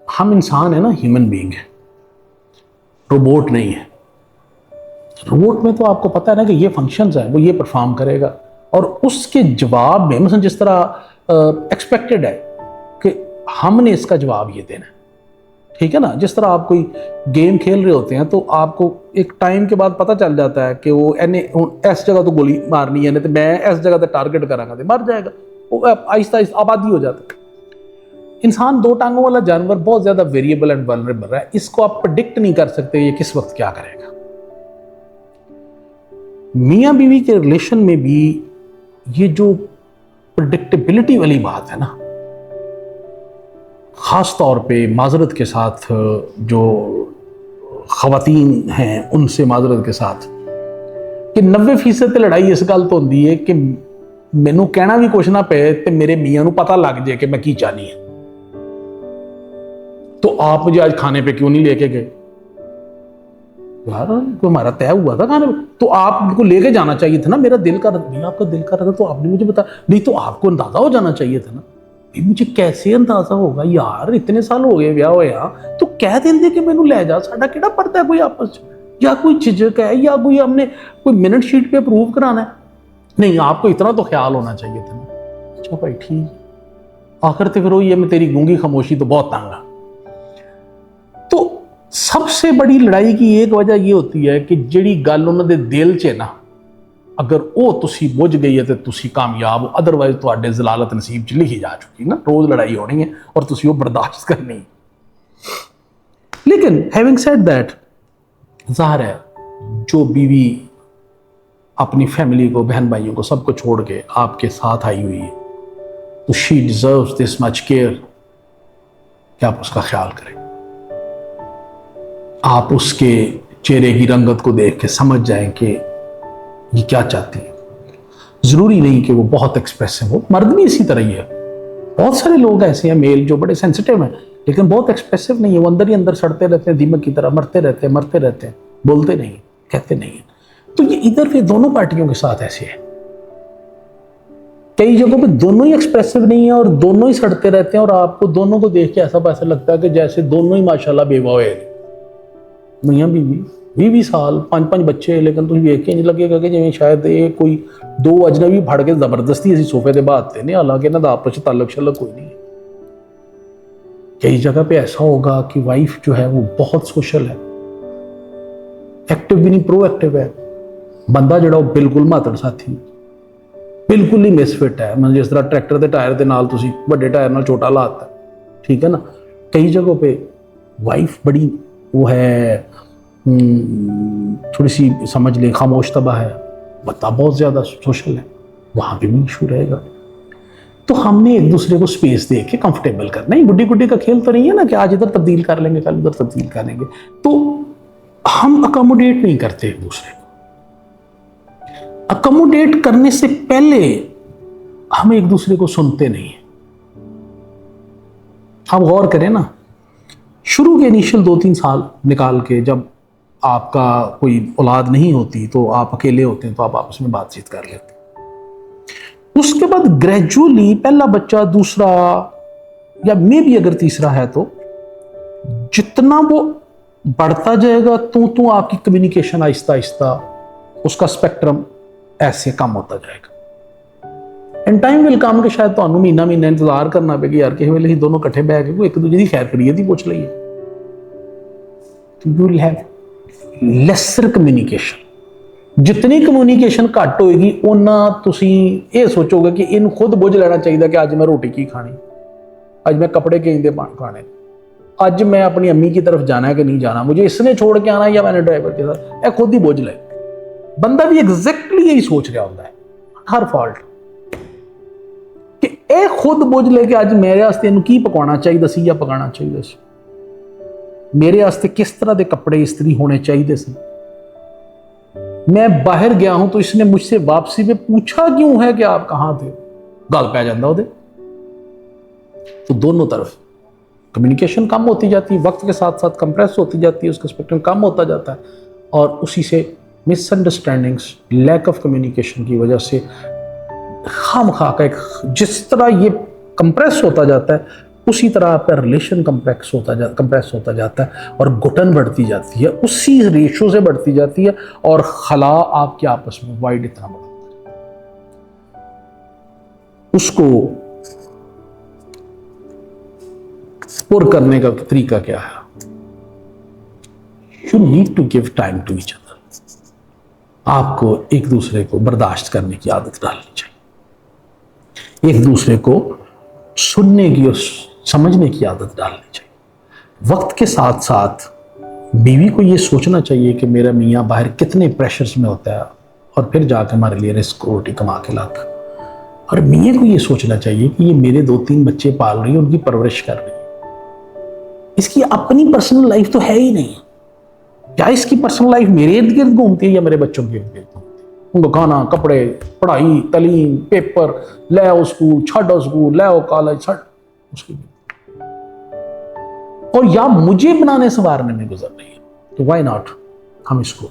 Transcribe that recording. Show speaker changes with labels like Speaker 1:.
Speaker 1: हम इंसान है ना, ह्यूमन बीइंग है, रोबोट नहीं है। रोबोट में तो आपको पता है ना कि ये फंक्शंस हैं, वो ये परफॉर्म करेगा और उसके जवाब में मतलब जिस तरह एक्सपेक्टेड है कि हमने इसका जवाब ये देना है, ठीक है ना। जिस तरह आप कोई गेम खेल रहे होते हैं तो आपको एक टाइम के बाद पता चल जाता है कि वो एने इस जगह तो गोली मारनी है, तो मैं इस जगह तो टारगेट करांगा तो मर जाएगा। वो आहिस्ता आहिस्ता आबादी हो जाता है। इंसान दो टांगों वाला जानवर बहुत ज्यादा वेरिएबल एंड वल्नरेबल है। इसको आप प्रेडिक्ट नहीं कर सकते ये किस वक्त क्या करेगा। मियाँ बीवी के रिलेशन में भी ये जो प्रेडिक्टेबिलिटी वाली बात है ना, खास तौर पे माजरत के साथ जो खवातीन हैं उनसे माजरत के साथ कि 90% लड़ाई इस गल तो होंदी है कि मैनू कहना भी कुछ ना पे तो मेरे मियाँ नू पता लग जाए कि मैं की चाहनी है, तो आप मुझे आज खाने पे क्यों नहीं लेके गए। यार कोई हमारा तय हुआ था खाने पे, तो आपको लेके जाना चाहिए था ना। मेरा दिल कर रहा, आपका दिल कर रहा था तो आपने मुझे बता, नहीं तो आपको अंदाजा हो जाना चाहिए था ना। मुझे कैसे अंदाजा होगा यार, इतने साल हो गए ब्याह होया, तो कह देंगे कि मैनू ले जा, साडा केड़ा पड़ता है कोई आपस या कोई झिझक है या कोई हमने कोई मिनट शीट पे अप्रूव कराना है। नहीं, आपको इतना तो ख्याल होना चाहिए था ना। अच्छा भाई ठीक, आखिर तो फिर वही है, मैं तेरी गूंगी खामोशी तो बहुत तंग। तो सबसे बड़ी लड़ाई की एक वजह यह होती है कि जिहड़ी गल उन्होंने दिल च है ना, अगर वो तुसी बुझ गई है तो तुसी कामयाब हो, अदरवाइज तुहाडे जलालत नसीब च लिखी जा चुकी ना। रोज लड़ाई होनी है और तुसी वो बर्दाश्त करनी है। लेकिन हैविंग सेड दैट, जाहिर है जो बीवी अपनी फैमिली को, बहन भाइयों को, सबको छोड़ के आपके साथ आई हुई है, तो she deserves this much care कि आप उसका ख्याल करें। आप उसके चेहरे की रंगत को देख के समझ जाएं कि ये क्या चाहती है। जरूरी नहीं कि वो बहुत एक्सप्रेसिव हो, मर्द भी इसी तरह ही है। बहुत सारे लोग ऐसे हैं मेल जो बड़े सेंसिटिव हैं लेकिन बहुत एक्सप्रेसिव नहीं है। वो अंदर ही अंदर सड़ते रहते हैं, दीमक की तरह मरते रहते हैं, बोलते नहीं, कहते नहीं। तो ये इधर फिर दोनों पार्टियों के साथ ऐसे है। कई जगहों पे दोनों ही एक्सप्रेसिव नहीं है और दोनों ही सड़ते रहते हैं और आपको दोनों को देख के ऐसा लगता है कि जैसे दोनों ही माशाल्लाह बेवा हुए। मियाँ बीवी 20 साल, 5 बच्चे, लेकिन तुम वेख के इंज लगेगा कि जिवें शायद ये कोई दो अजनबी फड़ के जबरदस्ती असीं सोफे ते बहाते ने, हालांकि इन्हां दा आपस च ताल्लुक शल्लक कोई नहीं है। कई जगह पे ऐसा होगा कि वाइफ जो है वो बहुत सोशल है, एक्टिव भी नहीं, प्रोएक्टिव है। बंदा जो बिल्कुल मातड़ साथी, बिल्कुल ही मिसफिट है। मतलब जिस तरह ट्रैक्टर के टायर के नाल तुसीं वड्डे टायर नाल छोटा लाता, ठीक है ना। कई जगहों पे वाइफ बड़ी वो है, थोड़ी सी समझ ले खामोश तबाह है, बता बहुत ज़्यादा सोशल है, वहाँ पे भी इशू रहेगा। तो हमने एक दूसरे को स्पेस दे के कंफर्टेबल करना। ही गुड्डी गुड्डी का खेल तो नहीं है ना कि आज इधर तब्दील कर लेंगे कल उधर तब्दील कर लेंगे। तो हम अकोमोडेट नहीं करते एक दूसरे को। अकोमोडेट करने से पहले हम एक दूसरे को सुनते नहीं है। आप गौर करें ना, शुरू के इनिशियल 2-3 साल निकाल के, जब आपका कोई औलाद नहीं होती तो आप अकेले होते हैं तो आप आपस में बातचीत कर लेते हैं। उसके बाद ग्रेजुअली पहला बच्चा, दूसरा या मे भी अगर तीसरा है तो जितना वो बढ़ता जाएगा तो आपकी कम्युनिकेशन आहिस्ता आहिस्ता उसका स्पेक्ट्रम ऐसे कम होता जाएगा। एंड टाइम विल कम कि शायद तो महीना इंतजार करना पेगा यार कि वेले ही दोनों इकट्ठे बह के एक दूजे की खैर खैरियत ही पूछ लईए। You will have lesser communication. जितनी कम्युनिकेशन घट होएगी उन्ना तुसी ये सोचोगे कि इन खुद बुझ लेना चाहिए कि आज मैं रोटी की खानी, आज मैं कपड़े किंदे खाने, आज मैं अपनी अम्मी की तरफ जाना है कि नहीं जाना, मुझे इसने छोड़ के आना या मैंने ड्राइवर के साथ। यह खुद ही बुझ ले। बंदा भी एग्जैक्टली यही सोच रहा होता है हर फॉल्ट कि यह खुद बुझ ले कि आज मेरे वास्ते इन्हूं की पकाना चाहिए सी या पकाना चाहिए सी, मेरे वास्ते किस तरह के कपड़े इस्त्री होने चाहिए सी। मैं बाहर गया हूं तो इसने मुझसे वापसी में पूछा क्यों है कि आप कहां थे, गल पै जाता उहदे। तो दोनों तरफ कम्युनिकेशन कम होती जाती है, वक्त के साथ साथ कंप्रेस होती जाती है, उसका स्पेक्ट्रम कम होता जाता है और उसी से मिसअंडरस्टैंडिंग्स, लैक ऑफ कम्युनिकेशन की वजह से खामखा का एक, जिस तरह ये कंप्रेस होता जाता है उसी तरह आपका रिलेशन कंप्रेस होता जाता है और घुटन बढ़ती जाती है, उसी रेशो से बढ़ती जाती है और खला आपके आपस में वाइड इतना बढ़ता है। उसको पुर करने का तरीका क्या है? You need to give time to each other. आपको एक दूसरे को बर्दाश्त करने की आदत डालनी चाहिए, एक दूसरे को सुनने की और समझने की आदत डालनी चाहिए। वक्त के साथ साथ बीवी को यह सोचना चाहिए कि मेरा मियाँ बाहर कितने प्रेशर्स में होता है और फिर जाकर हमारे लिए रिस्क रोटी कमा के लाता है, और मियाँ को यह सोचना चाहिए कि ये मेरे 2-3 बच्चे पाल रही है, उनकी परवरिश कर रही है, इसकी अपनी पर्सनल लाइफ तो है ही नहीं। क्या इसकी पर्सनल लाइफ मेरे इर्द गिर्द घूमती है या मेरे बच्चों के इर्द गिर्द घूमती है? उनको खाना, कपड़े, पढ़ाई, तालीम, पेपर, ले आओ स्कूल, छाड़ो स्कूल, ले आओ कॉलेज, छाड़ उसकी, और या मुझे बनाने संवारने में गुजर रही है, तो व्हाई नॉट हम इसको